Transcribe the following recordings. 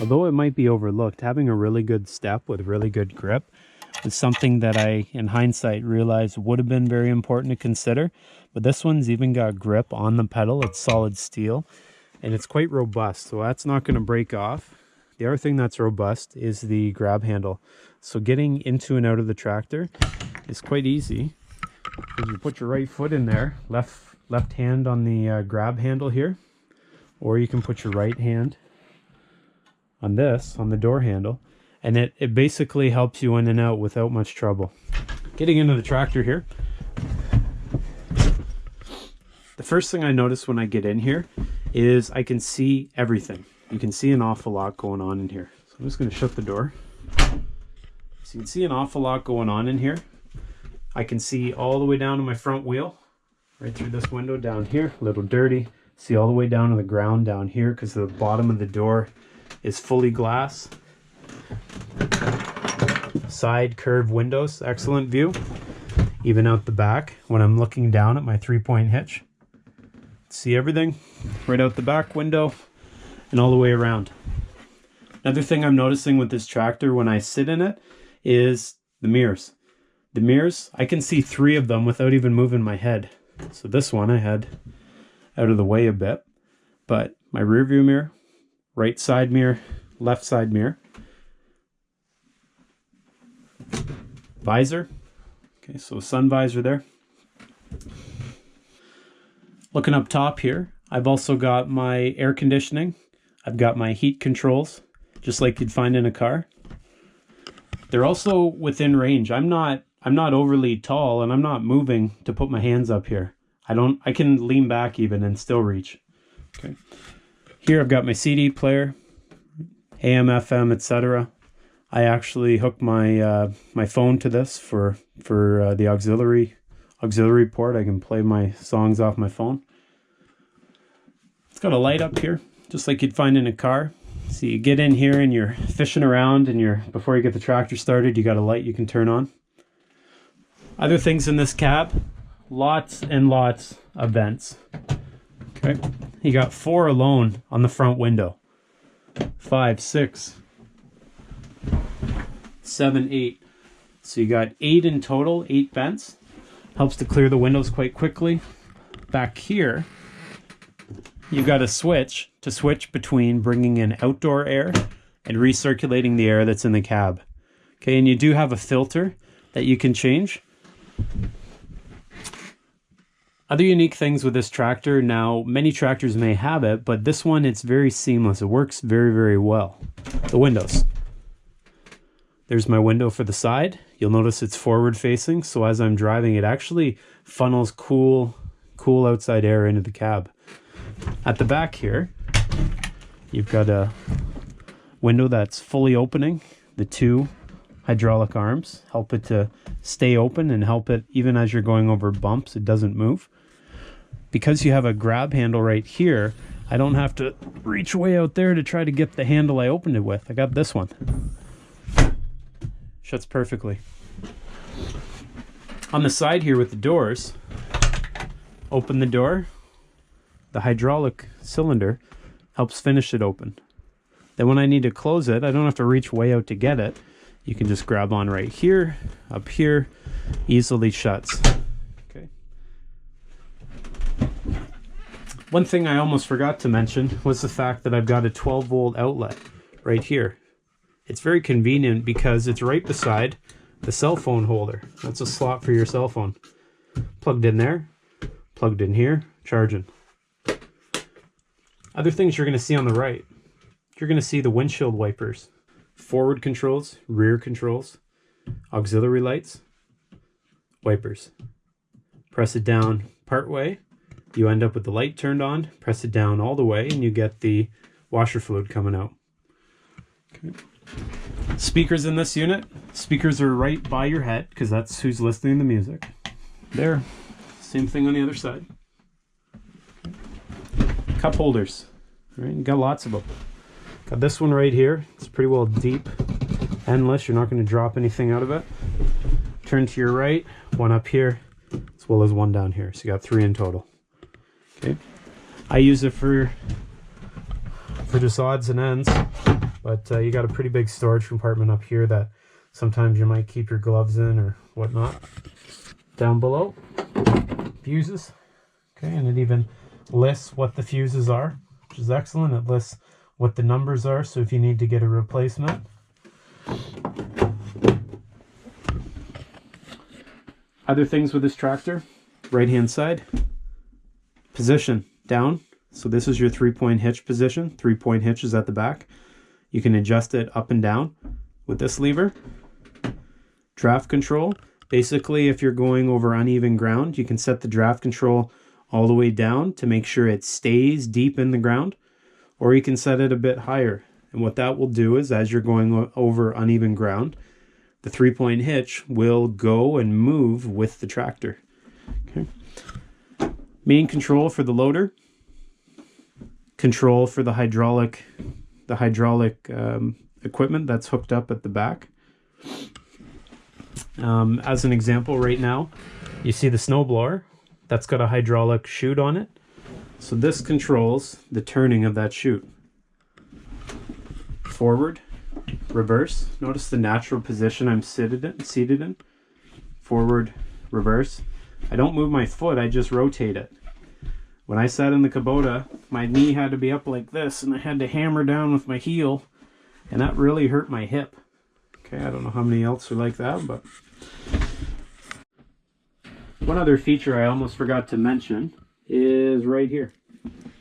although it might be overlooked, having a really good step with really good grip is something that I, in hindsight, realized would have been very important to consider. But this one's even got grip on the pedal. It's solid steel and it's quite robust, so that's not going to break off. The other thing that's robust is the grab handle. So getting into and out of the tractor is quite easy. You put your right foot in there, left hand on the grab handle here, or you can put your right hand on this, on the door handle, and it basically helps you in and out without much trouble. Getting into the tractor here, the first thing I notice when I get in here is I can see everything. You can see an awful lot going on in here. So I'm just going to shut the door. So you can see an awful lot going on in here. I can see all the way down to my front wheel, right through this window down here, a little dirty. See all the way down to the ground down here because the bottom of the door is fully glass. Side curved windows, excellent view. Even out the back when I'm looking down at my 3-point hitch. See everything right out the back window and all the way around. Another thing I'm noticing with this tractor when I sit in it is the mirrors. The mirrors, I can see 3 of them without even moving my head. So this one I had out of the way a bit, but my rear view mirror, right side mirror, left side mirror, visor. Okay, so sun visor there. Looking up top here, I've also got my air conditioning. I've got my heat controls, just like you'd find in a car. They're also within range. I'm not overly tall and I'm not moving to put my hands up here. I can lean back even and still reach. Okay. Here I've got my CD player, AM, FM, etc. I actually hook my my phone to this for the auxiliary port. I can play my songs off my phone. It's got a light up here, just like you'd find in a car. So you get in here and you're fishing around and before you get the tractor started, you got a light you can turn on. Other things in this cab, lots and lots of vents. Okay, you got 4 alone on the front window. 5, 6, 7, 8. So you got 8 in total, 8 vents. Helps to clear the windows quite quickly. Back here, you've got a switch to switch between bringing in outdoor air and recirculating the air that's in the cab. Okay, and you do have a filter that you can change. Other unique things with this tractor, now many tractors may have it, but this one, it's very seamless. It works very, very well. The windows. There's my window for the side. You'll notice it's forward facing, so as I'm driving, it actually funnels cool outside air into the cab. At the back here, you've got a window that's fully opening. The 2 hydraulic arms help it to stay open and help it, even as you're going over bumps, it doesn't move. Because you have a grab handle right here, I don't have to reach way out there to try to get the handle I opened it with. I got this one. Shuts perfectly. On the side here with the doors, open the door. The hydraulic cylinder helps finish it open. Then when I need to close it, I don't have to reach way out to get it. You can just grab on right here, up here, easily shuts. Okay. One thing I almost forgot to mention was the fact that I've got a 12-volt outlet right here. It's very convenient because it's right beside the cell phone holder. That's a slot for your cell phone. Plugged in there, plugged in here, charging. Other things you're going to see on the right, you're going to see the windshield wipers, forward controls, rear controls, auxiliary lights, wipers. Press it down part way, you end up with the light turned on. Press it down all the way and you get the washer fluid coming out. Okay. Speakers in this unit. Speakers are right by your head because that's who's listening to music. There. Same thing on the other side. Cup holders. All right, you got lots of them. Got this one right here. It's pretty well deep, endless. You're not going to drop anything out of it. Turn to your right, one up here, as well as one down here. So you got 3 in total. Okay. I use it for just odds and ends. but you got a pretty big storage compartment up here that sometimes you might keep your gloves in or whatnot. Down below, fuses. Okay, and it even lists what the fuses are, which is excellent. It lists what the numbers are, so if you need to get a replacement. Other things with this tractor, right hand side, position down. So this is your 3-point hitch position. 3-point hitch is at the back. You can adjust it up and down with this lever. Draft control. Basically, if you're going over uneven ground, you can set the draft control all the way down to make sure it stays deep in the ground, or you can set it a bit higher. And what that will do is, as you're going over uneven ground, the 3-point hitch will go and move with the tractor. Okay. Main control for the loader. Control for the hydraulic equipment that's hooked up at the back. As an example, right now, you see the snowblower. That's got a hydraulic chute on it. So this controls the turning of that chute. Forward, reverse. Notice the natural position I'm seated in. Forward, reverse. I don't move my foot, I just rotate it. When I sat in the Kubota, my knee had to be up like this, and I had to hammer down with my heel, and that really hurt my hip. Okay, I don't know how many else are like that, but... One other feature I almost forgot to mention is right here.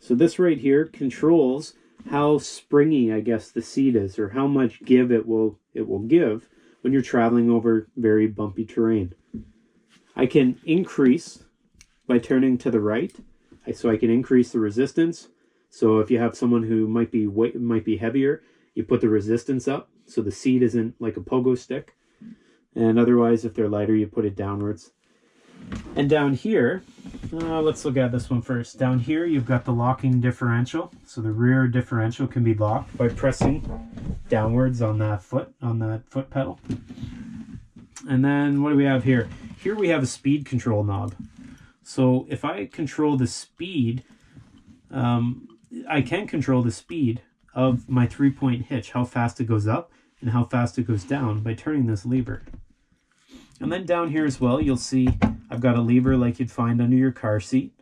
So this right here controls how springy, I guess, the seat is, or how much give it will give when you're traveling over very bumpy terrain. I can increase by turning to the right, so I can increase the resistance. So if you have someone who might be heavier, you put the resistance up so the seat isn't like a pogo stick. And otherwise, if they're lighter, you put it downwards. And down here, let's look at this one first. Down here, you've got the locking differential. So the rear differential can be locked by pressing downwards on that foot pedal. And then what do we have here? Here we have a speed control knob. So if I control the speed, I can control the speed of my 3-point hitch, how fast it goes up and how fast it goes down by turning this lever. And then down here as well, you'll see I've got a lever like you'd find under your car seat.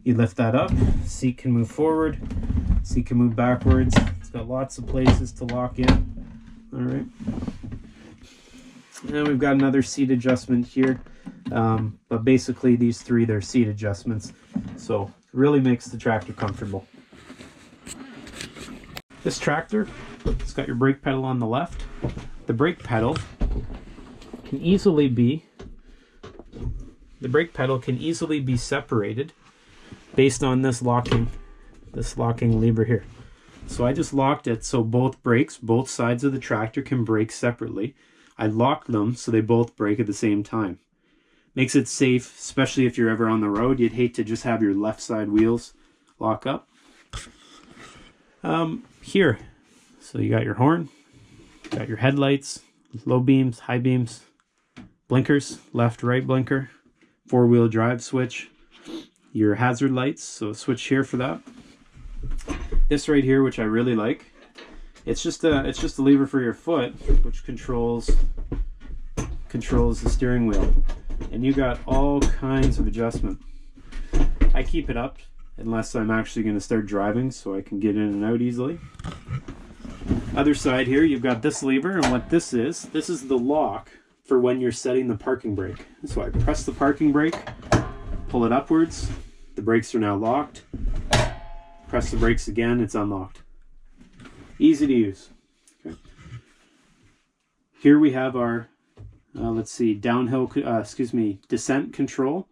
You lift that up, seat can move forward, seat can move backwards. It's got lots of places to lock in. All right. And we've got another seat adjustment here. But basically these three, they're seat adjustments. So it really makes the tractor comfortable. This tractor, it's got your brake pedal on the left. The brake pedal can easily be separated based on this locking lever here. So I just locked it so both sides of the tractor can brake separately. I locked them so they both brake at the same time. Makes it safe, especially if you're ever on the road. You'd hate to just have your left side wheels lock up. Here, so you got your horn, got your headlights, low beams, high beams, blinkers, left, right blinker, 4-wheel drive switch, your hazard lights, so a switch here for that. This right here, which I really like, it's just a lever for your foot, which controls the steering wheel, and you got all kinds of adjustment. I keep it up unless I'm actually going to start driving, so I can get in and out easily. Other side here, you've got this lever, and what this is the lock for when you're setting the parking brake. So I press the parking brake, pull it upwards, the brakes are now locked. Press the brakes again, it's unlocked. Easy to use. Okay. Here we have our, descent control.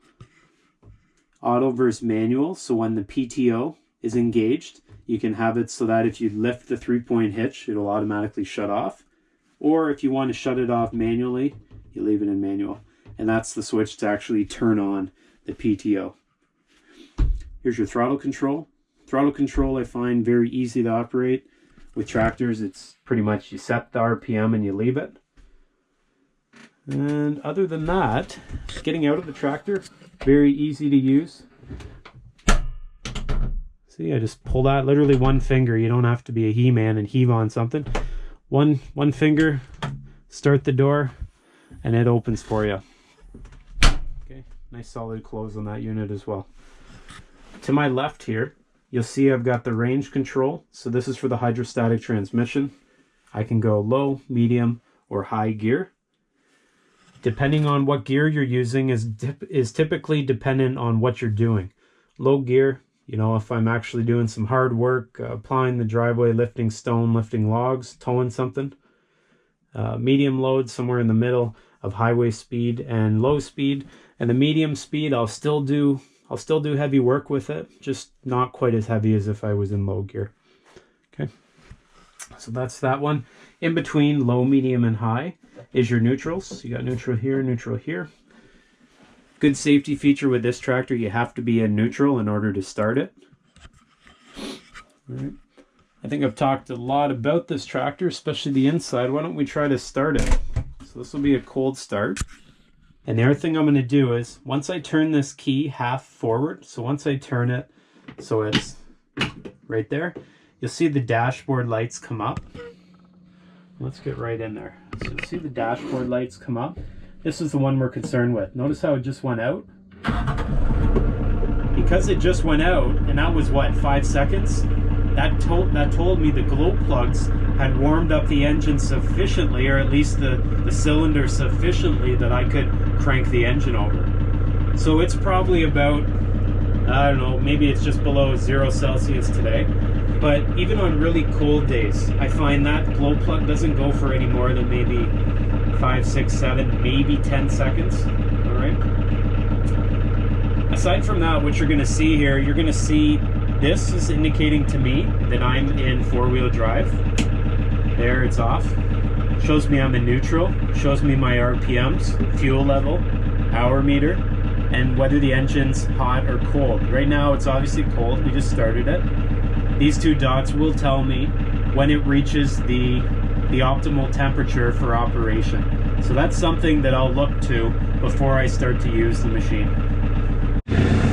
Auto versus manual, so when the PTO is engaged, you can have it so that if you lift the 3-point hitch, it'll automatically shut off. Or if you want to shut it off manually, you leave it in manual. And that's the switch to actually turn on the PTO. Here's your throttle control. Throttle control I find very easy to operate. With tractors, it's pretty much you set the RPM and you leave it. And other than that, getting out of the tractor, very easy to use. See, I just pull that, literally one finger. You don't have to be a He-Man and heave on something. one finger, start the door, and it opens for you. Okay, nice solid close on that unit as well. To my left here, you'll see I've got the range control. So this is for the hydrostatic transmission. I can go low, medium, or high gear. Depending on what gear you're using is typically dependent on what you're doing. Low gear, you know, if I'm actually doing some hard work, plowing the driveway, lifting stone, lifting logs, towing something. Medium load, somewhere in the middle of highway speed and low speed. And the medium speed, I'll still do heavy work with it, just not quite as heavy as if I was in low gear. Okay, so that's that one. In between low, medium, and high is your neutrals. So you got neutral here, neutral here. Good safety feature with this tractor, you have to be in neutral in order to start it. All right. I think I've talked a lot about this tractor, especially the inside. Why don't we try to start it? So this will be a cold start. And the other thing I'm going to do is, once I turn this key half forward, so once I turn it so it's right there, you'll see the dashboard lights come up. Let's get right in there. So you'll see the dashboard lights come up. This is the one we're concerned with. Notice how it just went out? Because it just went out, and that was what, 5 seconds? That told me the glow plugs had warmed up the engine sufficiently, or at least the cylinder sufficiently, that I could crank the engine over. So it's probably about, I don't know, maybe it's just below 0 Celsius today. But even on really cold days, I find that glow plug doesn't go for any more than maybe 5, 6, 7, maybe 10 seconds. All right. Aside from that, what you're going to see here, you're going to see this is indicating to me that I'm in 4-wheel drive. There, it's off. Shows me I'm in neutral. Shows me my RPMs, fuel level, hour meter, and whether the engine's hot or cold. Right now, it's obviously cold. We just started it. These two dots will tell me when it reaches the optimal temperature for operation. So that's something that I'll look to before I start to use the machine.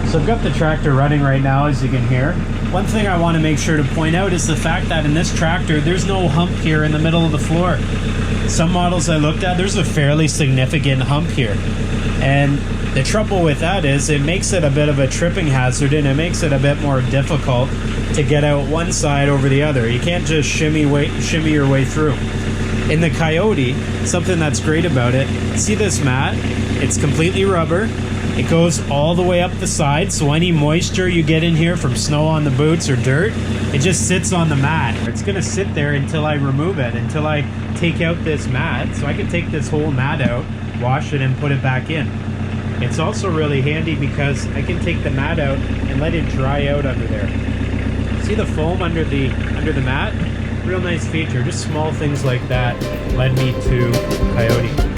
So I've got the tractor running right now, as you can hear. One thing I want to make sure to point out is the fact that in this tractor, there's no hump here in the middle of the floor. Some models I looked at, there's a fairly significant hump here. And the trouble with that is it makes it a bit of a tripping hazard, and it makes it a bit more difficult to get out one side over the other. You can't just shimmy your way through. In the Kioti, something that's great about it, see this mat? It's completely rubber. It goes all the way up the side, so any moisture you get in here from snow on the boots or dirt, it just sits on the mat. It's gonna sit there until I remove it, until I take out this mat. So I can take this whole mat out, wash it, and put it back in. It's also really handy because I can take the mat out and let it dry out under there. See the foam under the mat? Real nice feature. Just small things like that led me to Kioti.